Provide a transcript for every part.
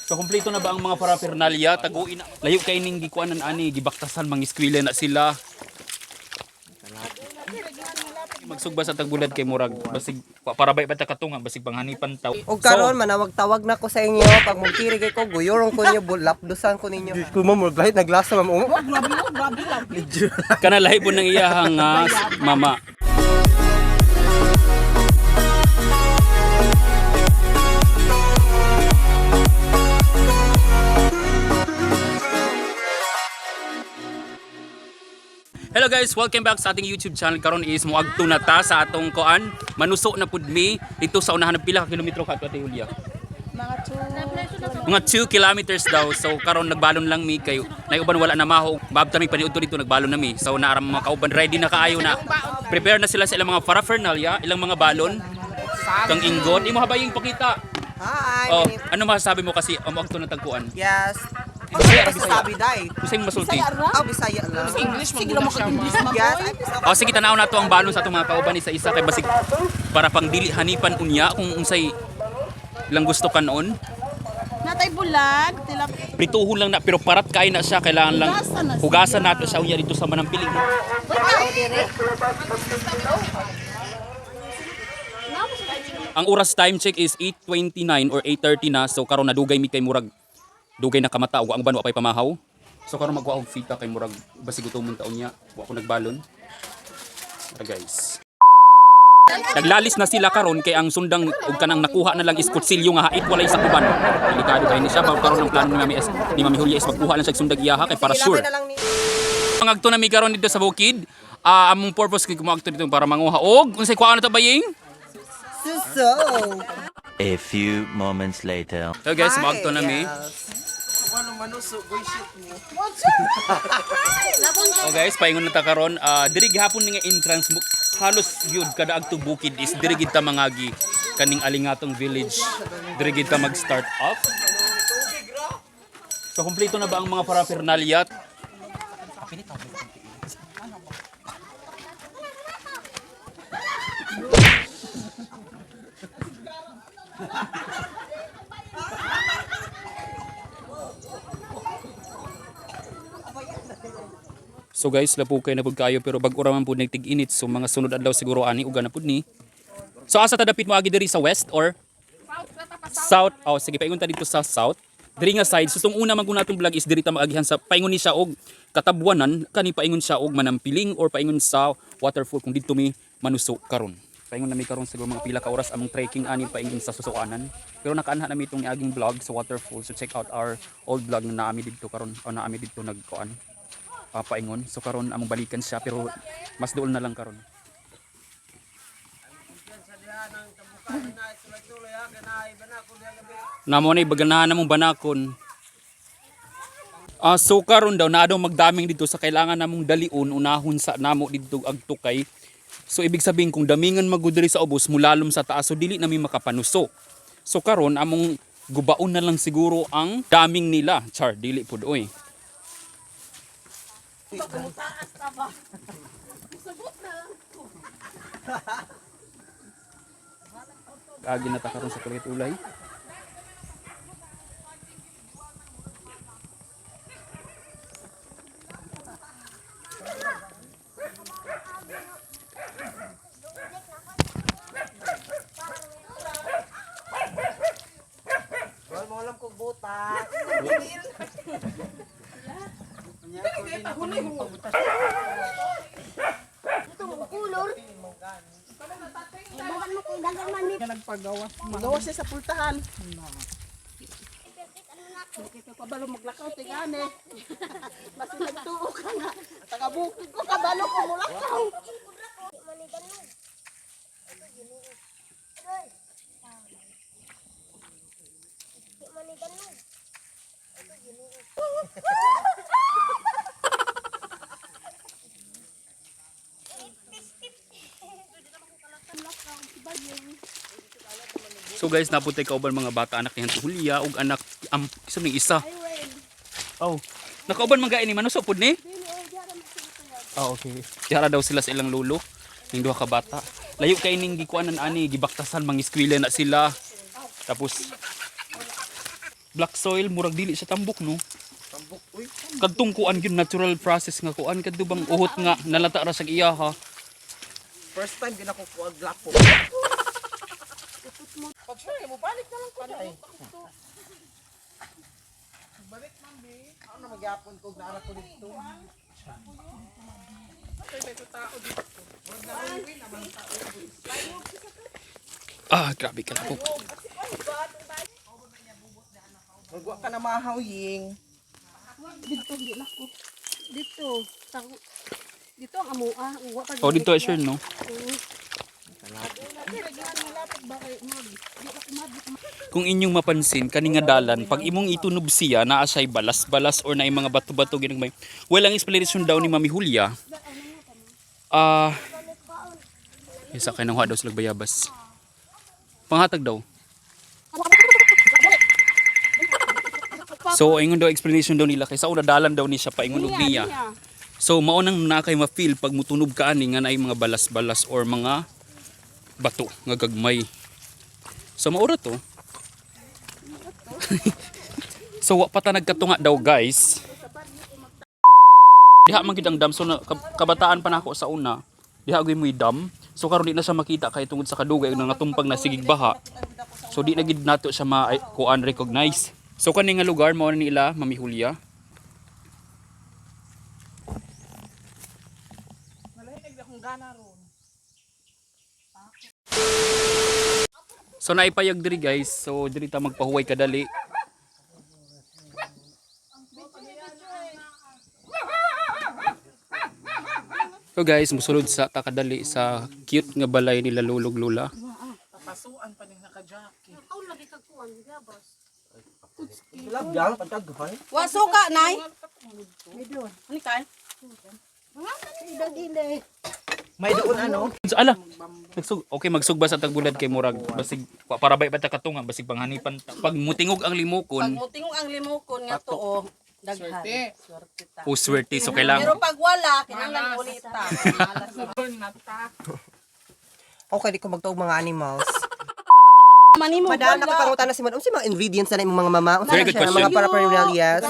So kumpleto na ba ang mga paraphernalia? Taguin na. Layo kay ning gikuanan ani gibaktasan mga eskwela na sila. Magsugba sa tagbulad kay murag basig para bay bata katungan basig panghanipan taw. Og karon manawag-tawag na ko sa inyo pag magkiri kay ko guyorong ko niyo bulapdusan ko ninyo. Ko mo lahit naglasa ma'am. Grabe lang. Kana lahi po ng iyahang mama. Hello guys, welcome back sa ating YouTube channel. Karon is moagto na ta sa atong koan. Manuso na pud mi dito sa unahan ng pila ka kilometro ka Ate Julia. Mga 2 kilometers daw. So karon nagbalon lang mi kay naiuban wala na maho. Babta mi paniudto dito nagbalon na mi. So naaram mga kauban ready na kaayo na. Prepare na sila sa ilang mga paraphernalia, ilang mga balon. Kang ingot, imo habaying pakita. Hi. Oh, ano masasabi mo kasi moagto na tagkuan? Yes. Bisaya, Sabi dai. Bisaya masulti. Bisaya lang. English, magula mo ka English mo. Yes. O sige, tanaw na to ang balon sa itong mga kauban isa-isa kay basig para pang dili hanipan unya kung unsay lang gusto kanon. Natay bulag, tilap. Prituhon lang na pero parat kay na siya kailangan lang hugasan nato siya unya dito sa manampiling. Ang oras time check is 8:29 or 8:30 na, so karon nadugay mi kay murag dugay na kamata ug ang ban wa pay pamahaw. So karon magwa og fita kay murag basig utomon taon niya wa ko nagbalon. Guys. Naglalis na sila karon kay ang sundang ug kanang nakuha na lang is kutsilyo nga hait walay sa kuban. Delikado kay ni siya karon ang plano ni Mami Julia is magkuha lang sa sundang iyaha kay para sure. Mangagto na mi karon dito sa bukid. Among purpose kay kumagto dito para manguha og unsay kuha na ta baying? Suso. A few moments later. So guys, magto na mi. Oh guys, paingon na ta karon. Diri gihapon ni nga entrance halos gyud kada agto bukid is diri gid ta mangagi kaning Alingatong village. Diri gid ta mag-start off. So kumpleto na ba ang mga paraphernalia? So guys, lapukay na pud kayo pero bag-o ra man pud nagtig-init so mga sunod adlaw siguro ani uga na pud ni. So asa ta dapit mo agi diri sa west or south? Oh, sige paingon ta dito sa south. Diri nga side, so tong una man kun natong vlog is diri ta maagihan sa paingon ni siya og Katabwanan, kani paingon siya og Manampiling or paingon sa waterfall kung didto mi manuso karon. Paingon na mi karon siguro mga pila ka oras among trekking ani paingon sa Susuanan. Pero nakaanha na mi itong niaging vlog sa waterfall. So check out our old vlog na naami didto karon o naami didto nagkuan. Paingon. So karon among balikan siya pero mas duol na lang karon. Namo na ibaganahan namong banakon. So karon daw na daw magdaming dito sa kailangan namong dalion unahon sa namo dito agtukay. So ibig sabihin kung damingan magudiri sa ubos mulalom sa taas so dili nami makapanuso. So karon among gubaon na lang siguro ang daming nila. Char dili pud oy. Agi na ta karon sa kulit ulay. Magawa siya sa pultahan. Kabalo maglakaw tingane. Mas nagtuo ka nga. Tagabukid ko kabalo ko mulakaw. So guys, naputay kauban mga bata anak ni Auntie Julia ug anak isa ning isa. Oh, nakauban man gaini manuso pud ni? Okay. Tiara daw sila sa ilang lolo. Ning duha ka bata. Layo kay ning gikuanan ani gibaktasan mga eskwela na sila. Tapos black soil murag dili sa tambok no. Tambok, uy. Kadtong kuan gyud natural process nga kuan kadto bang uhot nga nalata ra sa iya ha. First time din ako kuha black po. Pag sure mo balik na lang ko dai. Balik man bi. Ano na magyapon ko na ko dito. Ah, grabe ka po. Magwa ka na mahaw ying. Dito, di na ko. Dito. Dito ang amua. Uwa pa Oh, dito ay sure no. Kung inyong mapansin kani nga dalan pag imong itunob siya naa siya balas-balas or naay mga bato-bato ginagmay. Well, ang explanation daw ni Mami Julia. Isa kay nang daw sila bayabas. Panghatag daw. So, ingon daw explanation daw nila kay sa una dalan daw ni siya paingon og niya. So, mao nang na kay ma-feel pag mutunob ka ani nga naay mga balas-balas or mga bato nga gagmay. So, maura to. So, wa pa ta nagkatunga daw, guys. Diha man gid ang dam. So, kabataan pa nako sa una. Diha gyud mo dam. So, karon di na siya makita kay tungod sa kadugay nga natumpag na sigig baha. So, di na gid nato siya kuan recognize. So, kani nga lugar mao na nila Mami Julia. So naipayag diri guys. So diri ta magpahuway kadali. So guys, musulod sa takadali sa cute nga balay nila lulog lula. Papasuan pa ning naka-jacket. Aw, lagi kag kuan, gabas. Love yang pagkaghay. Wa suka nay. Medyo. Ani kay? May doon ano? So ala, okay magsugba sa tagbulad kay murag basig para bay pa ta katunga basig panghanipan ta. Pag mutingog ang Pag limokon, mutingog ang limokon nga tuo, daghan. Swerte ta. o swerte so kailangan. Pero pag wala, kinahanglan ulita. Okay, di ko magtuog mga animals. Manimo Madaan ako pangutan na si Madam. Si mga ingredients na imong mga mama. Unsa Very good siya, question. mga paraphernalias.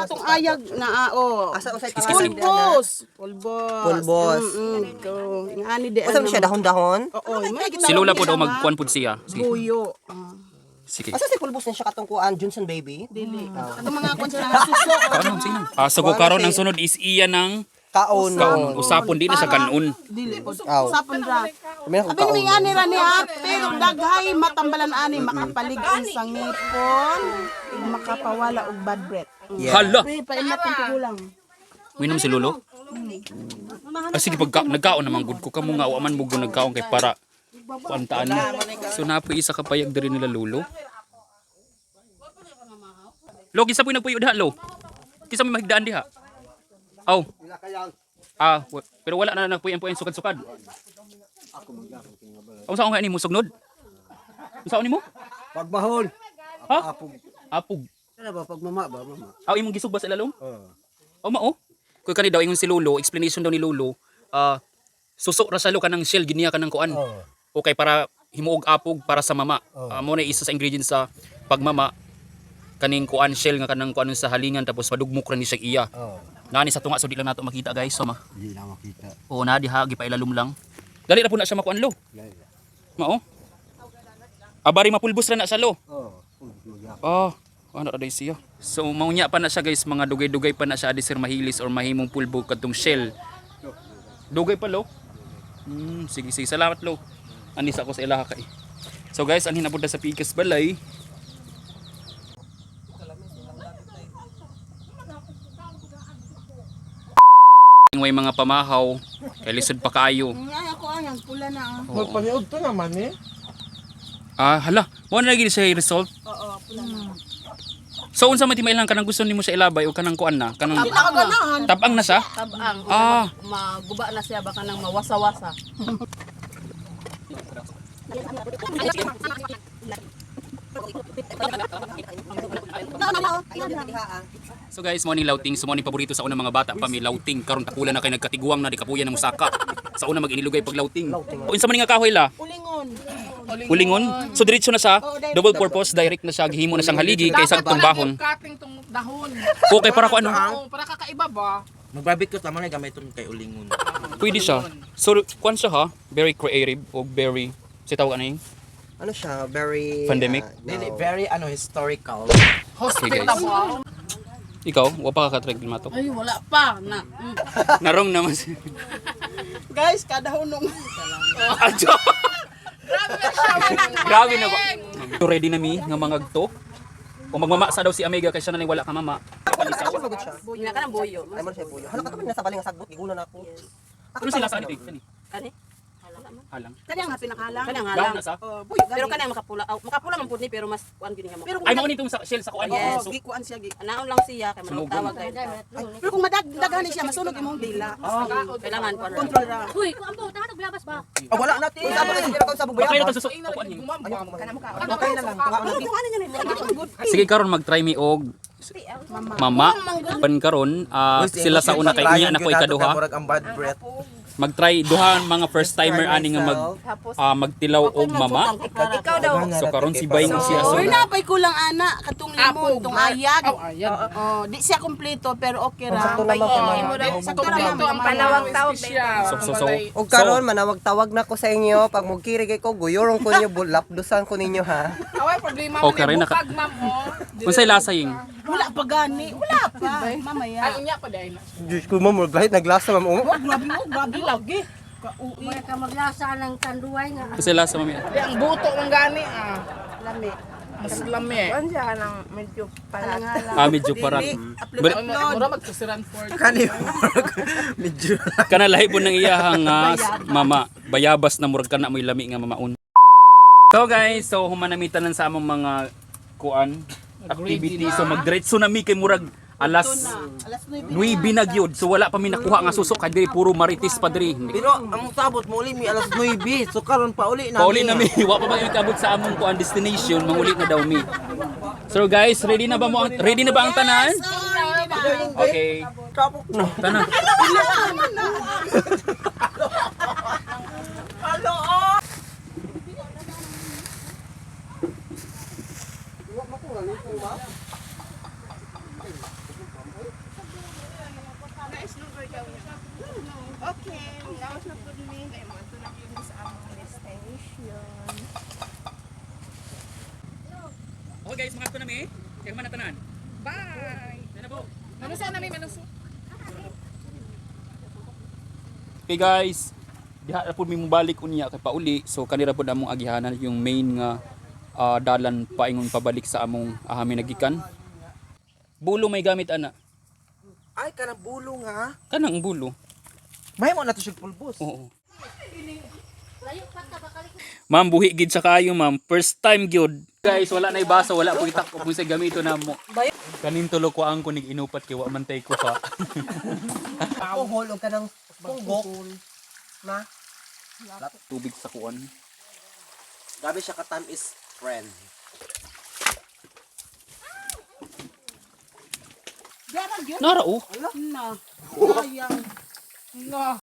atong ayag na Asa usay ka? Pulbos. Pulbos. Pulbos. Go. Ngani di Asa siya dahon-dahon? Oo, may Si Lola po daw magkuan pud siya. Sige. buyo. Sige. Asa si pulbos na siya katungkuan Johnson baby? Dili. Atong mga kwan sila suso. Karon sino? So ko karon ang sunod is iya ng Kaon. kaon. Usapon di na sa kanon. Dili po. Aw. Sapon ra. Kami ako Abi kaon. ni ani ra ni pero daghay matambalan ani makapalig-on sa ngipon, makapawala og bad breath. Hala. Pre, painat ang tigulang. Minom si Lolo? Sige nagkaon naman good ko kamo nga wa man mo nagkaon kay para kuantaan mo. So napoy isa ka payag diri nila Lolo. Lo kisa poy nagpuyo diha lo. Kisa may mahigdaan diha. Aw. Pero wala na nagpuyan-puyan sukad-sukad. Unsa ko nga ni mo sugnod? Unsa ni mo? Pagbahon. Ha? Apog. Ano ba pagmama ba mama? Aw imong gisugba sa ilalom? Oo. Mao. Kuy kani daw ingon si Lolo, explanation daw ni Lolo, susok ra sa lo kanang shell giniya kanang kuan. Okay para himuog apog para sa mama. Mo na isa sa ingredients sa pagmama kaning kuan shell nga kanang kuan sa halingan tapos padugmok ra ni siya iya. Nani sa tunga so di lang nato makita guys so Hindi na makita. Oo na diha gipailalom lang. Dali ra po na siya makuan lo. Mao. Abari mapulbos ra na sa lo. Oh, ano ra siya. So maunya pa na siya guys, mga dugay-dugay pa na siya adi sir mahilis or mahimong pulbo kadtong shell. Dugay pa lo. Sige sige salamat lo. Anis ako sa ilaha kay. So guys, anhin na pud sa Pikas Balay. May mga pamahaw kay lisod pa kaayo. Ay ako ang pula na. Magpaniod to naman eh. Hala, mo na lagi siya result. Oo, pula na. So unsa man ti mailang kanang gusto nimo sa ilabay o kanang kuan na, kanang Ganahan. tabang na siya? Tabang. Maguba na siya baka nang mawasa-wasa. So guys, mo ni lauting, so mo ni paborito sa unang mga bata pa may lauting karon takula na kay nagkatiguang na di kapuyan ng musaka. Sa una mag-inilugay pag lauting. O unsa man nga kahoy la? Ulingon. Ulingon. So diretso na siya, double purpose, direct na siya, gihimo na siyang haligi kaysa tumbahon. Cutting tong dahon. Okay, para ko ano, Oo, para kakaiba ba? Magbabit ko tama na gamay itong kay ulingon. pwede siya. So, kwan siya ha, very creative o very, si tawag ano yung Ano siya, very... Pandemic? Dili, very historical. Hospitable. ikaw, wa pa ka katrig mato. Ay, wala pa. Narong naman si... Guys, kada hunong. Adyo! Grabe na ba? So ready na mi nga mga to. O magmamasa daw si Amiga kaysa na wala ka mama. Ako pagod siya. Buyo ka ng buyo. Ay mo siya buyo. Hala ka tabi nasa baling sagbot, gigunan ako. Ano sila sa ani? Kani? Halang. Kanya nga pinakalang. Kanang Daw halang. na sa. Pero kanang makapula. Makapula man pud ni pero mas kuan gyud nga mo. Ay mo nitong sa shell sa kuan. Yes. So, Gikuan siya gi. Anaon lang siya kay manong tawag dahil. Pero kung madagdagan siya, masunog imong dila. Kailangan pa rin. Control ra. Uy, kung ambo, tahan naglabas ba? Wala natin. Kung saan ba kasi kung sa okay bubuya na ba? to suso. Kuan niyo. Okay na lang. Tunga na. Kung ano niya Sige karon mag-try mi og mama pan karon sila sa una kay unya na ko ikaduha. Murag ang bad breath. Mag-try duha mga first timer ani nga magtilaw og mama. Ikaw daw. So karon si Bay mo siya so. Uy, napay ko lang ana katong limon, tong ayag. Oh, di siya kompleto pero okay ra. Sakto naman kay mama. Sakto naman ang panawag tawag So Og karon manawag tawag na ko sa inyo pag mugkiri ko guyorong ko niyo lapdusan ko ninyo ha. Away problema Okay rin naka. ma'am oh. Unsay lasa ying? Wala pa gani, wala pa. Mamaya. Ay unya pa dai na. Diyos ko mo, lahit naglasa ma'am. Grabe lagi. May ka maglasa ng kanduay nga. Unsay lasa mami? Di ang buto ng gani ah. Lami. Mas lami. Medyo parat. Mura magkasiran for. Kani medyo Kana lahi po ng iyahang mama. Bayabas na murag kana mo'y lami nga mamaon. So guys, so humanamitan lang sa among mga kuan activity. So magdiretso na mi kay murag alas 9 na gyud. So wala pa mi nakuha nga susok kay diri puro marites pa diri. Pero ang sabot mo uli mi alas 9. So karon pauli na. Pauli na mi. Wa pa ba yung kabot sa among kuan destination, manguli na daw mi. So guys, ready na ba ang tanan? Okay. Kapok na. Tanan. Okay, lawas na pud mi kay mo to na yun sa among destination. Okay guys, mga to na mi. Kaya man tanan. Bye. Sana po. Manusa na mi manusa. Okay guys, diha na pud mi mobalik unya kay pauli. So kanira pud among agihanan yung main nga dalan paingon pabalik sa among ahami nagikan. Bulo may gamit ana. Ay kanang bulong ha. Kanang bulo. May mo na to sig pulbos. Oo. Ma'am, buhi gid sa kayo, ma'am. First time gyud. Guys, wala na ibasa, wala po itak kung sa gamito na mo. Kanin tulo ko ang kunig inupat kay wa man tay ko pa. Ako holog ka ng punggok. Ma. Tubig sa kuan. Gabi siya ka time is friend. Nara oh. Na. Sayang. Na.